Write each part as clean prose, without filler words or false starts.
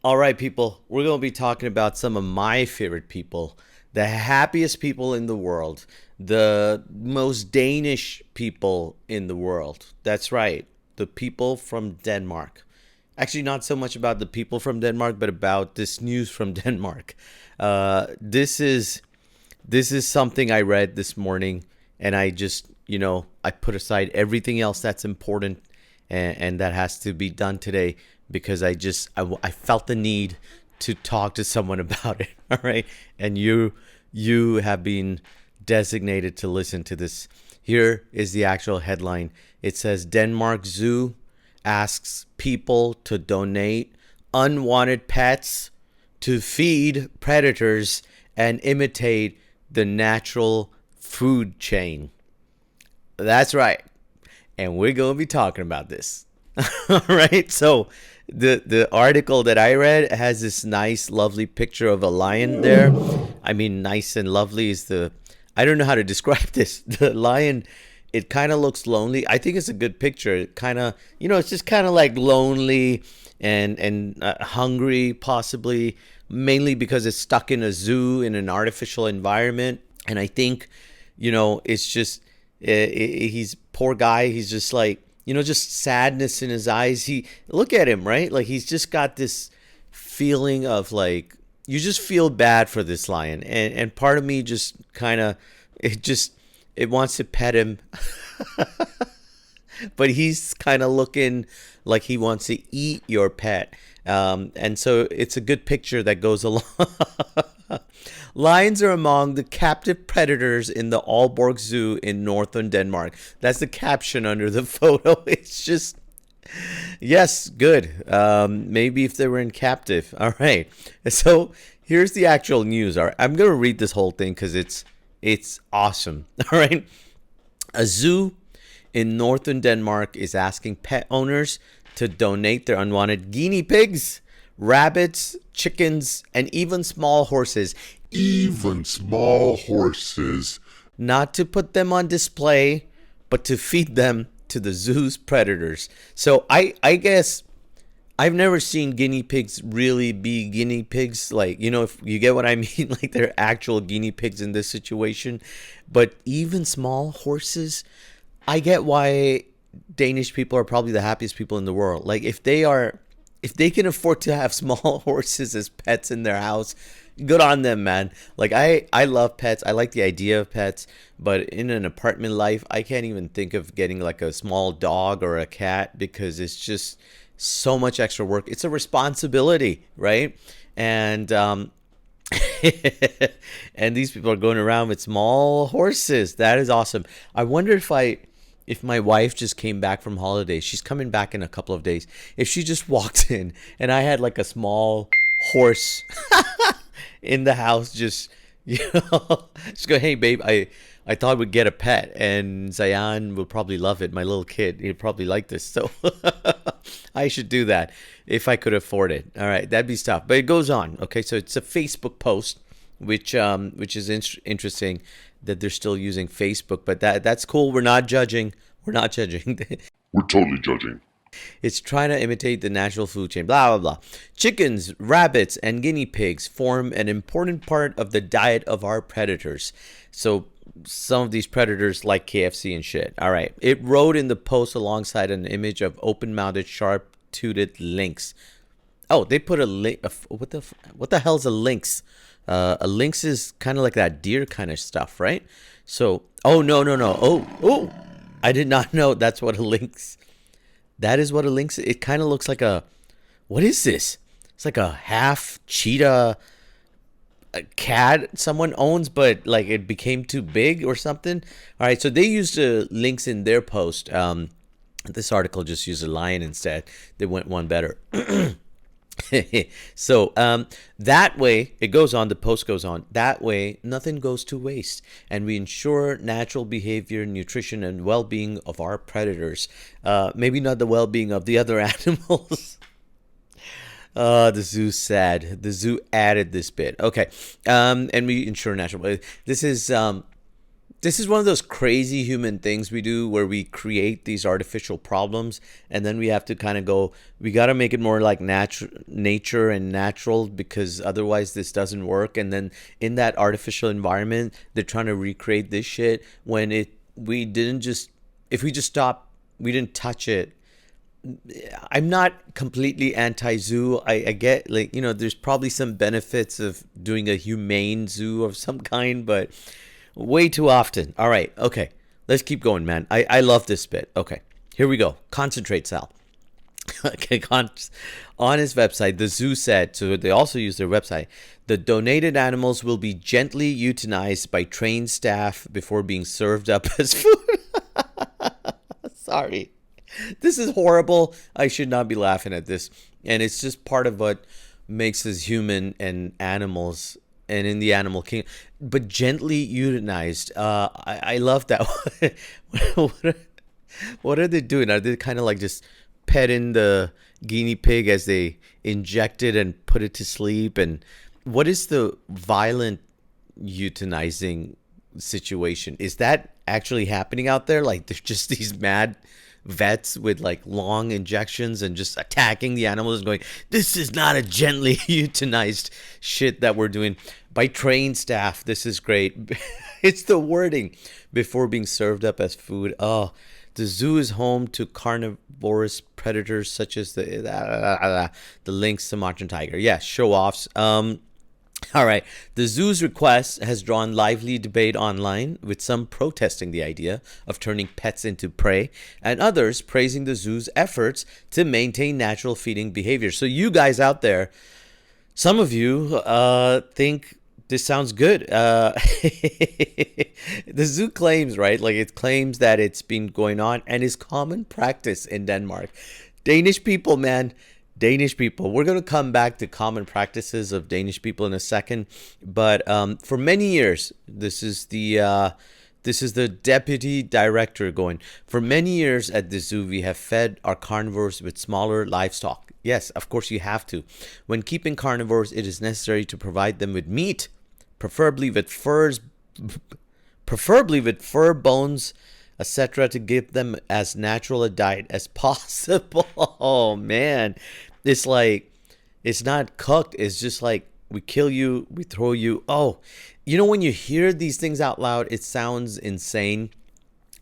All right, people, we're going to be talking about some of my favorite people, the happiest people in the world, the most Danish people in the world. That's right, the people from Denmark. Actually, not so much about the people from Denmark, but about this news from Denmark. This is something I read this morning, and I just I put aside everything else that's important and that has to be done today because I felt the need to talk to someone about it. All right, and you have been designated to listen to this. Here is the actual headline. It says Denmark Zoo asks people to donate unwanted pets to feed predators and imitate the natural food chain. That's right. And we're going to be talking about this. All right. So the article that I read has this nice, lovely picture of a lion there. I mean, nice and lovely is the. I don't know how to describe this. The lion, it kind of looks lonely. I think it's a good picture. It kind of, it's just kind of like lonely and hungry, possibly, mainly because it's stuck in a zoo in an artificial environment. And I think, it's just he's poor guy. He's just like just sadness in his eyes. He look at him, right? Like he's just got this feeling of like you just feel bad for this lion, and part of me just kind of it wants to pet him, but he's kind of looking like he wants to eat your pet. And so it's a good picture that goes along. Lions are among the captive predators in the Aalborg Zoo in northern Denmark. That's the caption under the photo. It's just, yes, good. Maybe if they were in captive. All right. So here's the actual news. All right. I'm going to read this whole thing because it's awesome. All right. A zoo in northern Denmark is asking pet owners to donate their unwanted guinea pigs, rabbits, chickens, and even small horses. Even small horses. Not to put them on display, but to feed them to the zoo's predators. So I guess I've never seen guinea pigs really be guinea pigs. Like, if you get what I mean, like they're actual guinea pigs in this situation. But even small horses, I get why Danish people are probably the happiest people in the world. Like if they can afford to have small horses as pets in their house, good on them, man. Like I love pets. I like the idea of pets, but in an apartment life, I can't even think of getting like a small dog or a cat because it's just so much extra work. It's a responsibility, right? And and these people are going around with small horses. That is awesome. I wonder if my wife just came back from holidays. She's coming back in a couple of days. If she just walked in and I had like a small horse in the house, just just go, hey babe, I thought we'd get a pet, and Zayan will probably love it. My little kid, he'd probably like this, so I should do that if I could afford it. All right, that'd be stuff. But it goes on. Okay, so it's a Facebook post, which is interesting that they're still using Facebook, but that's cool. We're not judging. We're not judging. We're totally judging. It's trying to imitate the natural food chain, blah, blah, blah. Chickens, rabbits, and guinea pigs form an important part of the diet of our predators. So some of these predators like KFC and shit. All right. It wrote in the post alongside an image of open-mouthed, sharp-toothed lynx. Oh, they put a link. What the hell's a lynx? A lynx is kind of like that deer kind of stuff, right? So, oh no, no, no. Oh, I did not know that's what a lynx. That is what a lynx. It kind of looks like a. What is this? It's like a half cheetah, a cat someone owns, but like it became too big or something. All right, so they used a lynx in their post. This article just used a lion instead. They went one better. So that way it goes on, the post goes on, that way nothing goes to waste and we ensure natural behavior, nutrition, and well-being of our predators. Maybe not the well-being of the other animals. The zoo's sad. The zoo added this bit. Okay. And we ensure natural. This is This is one of those crazy human things we do where we create these artificial problems, and then we have to kind of go, we got to make it more like nature and natural, because otherwise this doesn't work. And then in that artificial environment, they're trying to recreate this shit when we didn't just, if we just stop, we didn't touch it. I'm not completely anti-zoo. I get, like, there's probably some benefits of doing a humane zoo of some kind, but way too often. All right, okay, let's keep going, man. I love this bit. Okay, here we go. Concentrate, Sal. Okay, on his website, the zoo said, so they also use their website, the donated animals will be gently euthanized by trained staff before being served up as food. Sorry. This is horrible. I should not be laughing at this. And it's just part of what makes us human and animals and in the animal kingdom. But gently euthanized. I love that. What are they doing? Are they kind of like just petting the guinea pig as they inject it and put it to sleep? And what is the violent euthanizing situation? Is that actually happening out there? Like there's just these mad vets with like long injections and just attacking the animals and going, this is not a gently euthanized shit that we're doing by trained staff. This is great. It's the wording before being served up as food. Oh, the zoo is home to carnivorous predators such as the lynx, Sumatran tiger. Yeah, show offs. All right. The zoo's request has drawn lively debate online, with some protesting the idea of turning pets into prey and others praising the zoo's efforts to maintain natural feeding behavior. So you guys out there, some of you think this sounds good. The zoo claims, right? Like it claims that it's been going on and is common practice in Denmark. Danish people, man. Danish people. We're going to come back to common practices of Danish people in a second, but for many years, this is the deputy director going. For many years at the zoo, we have fed our carnivores with smaller livestock. Yes, of course you have to. When keeping carnivores, it is necessary to provide them with meat, preferably with fur bones, etc., to give them as natural a diet as possible. Oh man. It's like, it's not cooked. It's just like, we kill you, we throw you. Oh, when you hear these things out loud, it sounds insane.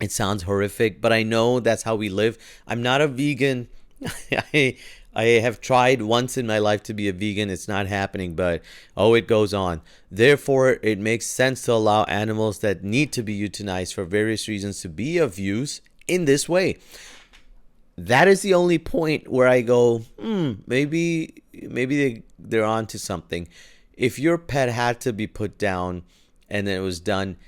It sounds horrific, but I know that's how we live. I'm not a vegan. I have tried once in my life to be a vegan. It's not happening, but it goes on. Therefore, it makes sense to allow animals that need to be euthanized for various reasons to be of use in this way. That is the only point where I go, maybe they're on to something. If your pet had to be put down and then it was done,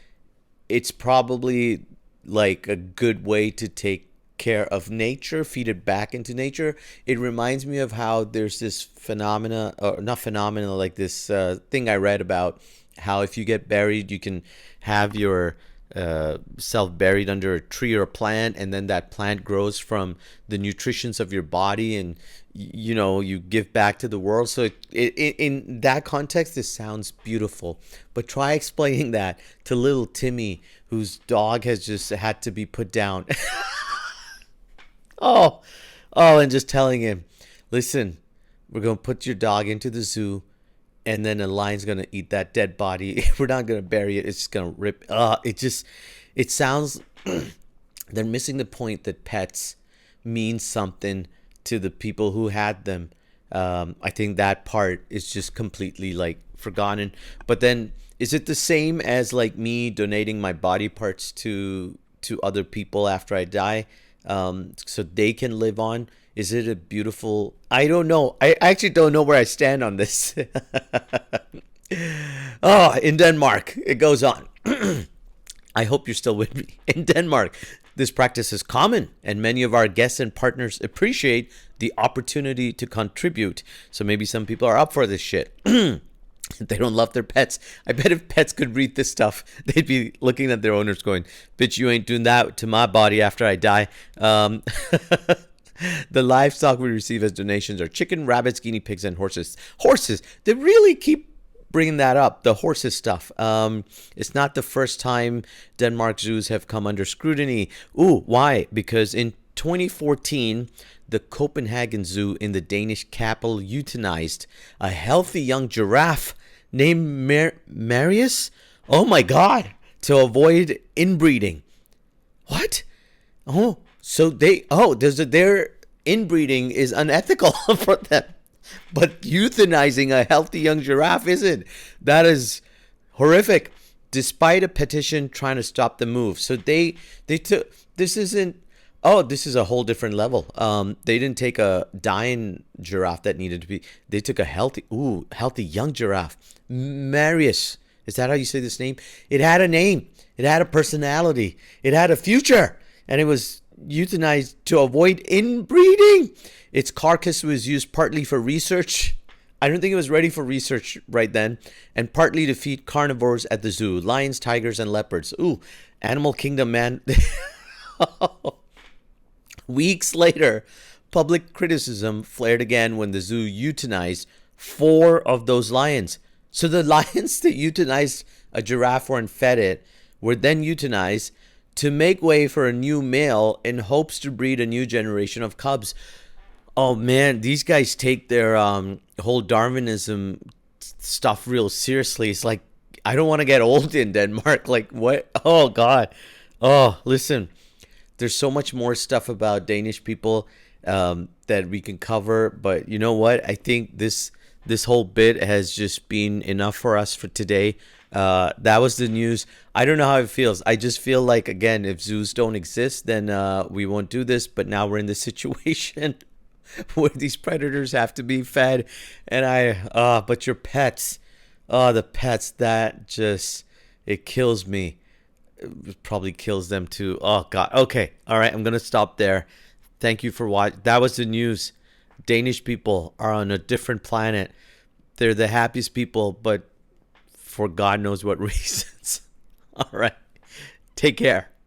it's probably like a good way to take care of nature, feed it back into nature. It reminds me of how there's this phenomena, or not phenomena, like this thing I read about how if you get buried, you can have your self buried under a tree or a plant, and then that plant grows from the nutritions of your body, and you give back to the world. So in that context, this sounds beautiful, but try explaining that to little Timmy, whose dog has just had to be put down. And just telling him, listen, we're gonna put your dog into the zoo, and then a lion's gonna eat that dead body. We're not gonna bury it. It's just gonna rip. It sounds they're missing the point that pets mean something to the people who had them. I think that part is just completely like forgotten. But then, is it the same as like me donating my body parts to other people after I die, so they can live on? Is it a beautiful... I don't know. I actually don't know where I stand on this. In Denmark, it goes on. I hope you're still with me. In Denmark, this practice is common, and many of our guests and partners appreciate the opportunity to contribute. So maybe some people are up for this shit. They don't love their pets. I bet if pets could read this stuff, they'd be looking at their owners going, bitch, you ain't doing that to my body after I die. The livestock we receive as donations are chicken, rabbits, guinea pigs, and horses. Horses. They really keep bringing that up, the horses stuff. It's not the first time Denmark zoos have come under scrutiny. Ooh, why? Because in 2014, the Copenhagen Zoo in the Danish capital euthanized a healthy young giraffe named Marius. Oh my God! To avoid inbreeding. What? Oh, so their inbreeding is unethical for them, but euthanizing a healthy young giraffe isn't. That is horrific. Despite a petition trying to stop the move, so they took this isn't. Oh, this is a whole different level. They didn't take a dying giraffe that needed to be. They took a healthy young giraffe, Marius. Is that how you say this name? It had a name. It had a personality. It had a future, and it was euthanized to avoid inbreeding. Its carcass was used partly for research. I don't think it was ready for research right then, and partly to feed carnivores at the zoo: lions, tigers, and leopards. Ooh, Animal Kingdom, man. Weeks later, public criticism flared again when the zoo euthanized 4 of those lions. So the lions that euthanized a giraffe and fed it were then euthanized to make way for a new male in hopes to breed a new generation of cubs. Oh man, these guys take their whole Darwinism stuff real seriously. It's like, I don't want to get old in Denmark. Like, what? Oh God. Oh, listen. There's so much more stuff about Danish people that we can cover, but you know what? I think this whole bit has just been enough for us for today. That was the news. I don't know how it feels. I just feel like, again, if zoos don't exist, then we won't do this. But now we're in this situation where these predators have to be fed, and but your pets, the pets, that just, it kills me. It probably kills them too. Oh God. Okay. All right. I'm gonna stop there. Thank you for watching. That was the news. Danish people are on a different planet. They're the happiest people, but for God knows what reasons. All right. Take care.